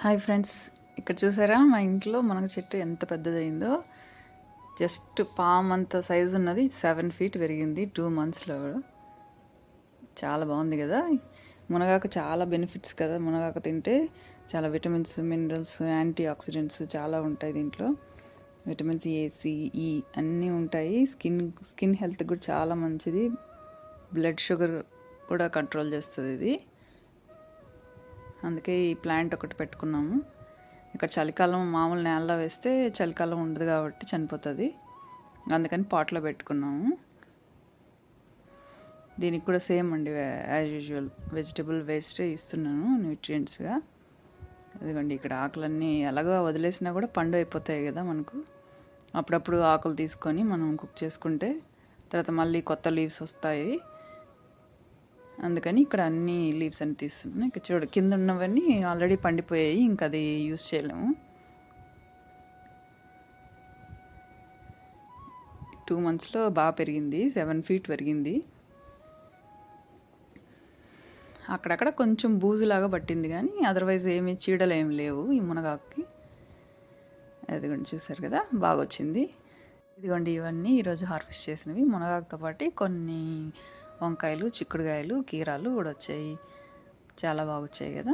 Hi friends, ఇక్కడ చూసారా మా ఇంట్లో మునగ చెట్టు ఎంత పెద్దదైందో. జస్ట్ పామ్ అంత సైజు ఉన్నది, 7 feet పెరిగింది 2 monthsలో. చాలా బాగుంది కదా. మునగాకు చాలా బెనిఫిట్స్ కదా. మునగాకు తింటే చాలా విటమిన్స్, మినరల్స్, యాంటీ ఆక్సిడెంట్స్ చాలా ఉంటాయి దీంట్లో. విటమిన్స్ ఏ, సి, ఈ అన్నీ ఉంటాయి. స్కిన్ హెల్త్ కూడా చాలా మంచిది. బ్లడ్ షుగర్ కూడా కంట్రోల్ చేస్తుంది ఇది. అందుకే ఈ ప్లాంట్ ఒకటి పెట్టుకున్నాము. ఇక్కడ చలికాలం మామూలు నేలలో వేస్తే చలికాలం ఉండదు కాబట్టి చనిపోతుంది. అందుకని పాట్లో పెట్టుకున్నాము. దీనికి కూడా సేమ్ అండి, యాజ్ యూజువల్ వెజిటబుల్ వేస్ట్ ఇస్తున్నాను న్యూట్రియంట్స్గా. అదిగోండి, ఇక్కడ ఆకులన్నీ ఎలాగో వదిలేసినా కూడా పండు అయిపోతాయి కదా మనకు. అప్పుడప్పుడు ఆకులు తీసుకొని మనం కుక్ చేసుకుంటే తర్వాత మళ్ళీ కొత్త లీవ్స్ వస్తాయి. అందుకని ఇక్కడ అన్ని లీవ్స్ అని తీస్తున్నాను. ఇక్కడ చూడు, కింద ఉన్నవన్నీ ఆల్రెడీ పండిపోయాయి, ఇంకా అది యూస్ చేయలేము. 2 monthsలో బాగా పెరిగింది, 7 feet పెరిగింది. అక్కడక్కడ కొంచెం బూజులాగా పట్టింది, కానీ అదర్వైజ్ ఏమి చీడలు ఏమి లేవు ఈ మునగాకుకి. అదిగోండి చూసారు కదా, బాగా వచ్చింది. ఇదిగోండి, ఇవన్నీ ఈరోజు హార్వెస్ట్ చేసినవి. మునగాకుతో పాటు కొన్ని వంకాయలు, చిక్కుడుకాయలు, కీరాలు కూడా వచ్చాయి. చాలా బాగా వచ్చాయి కదా.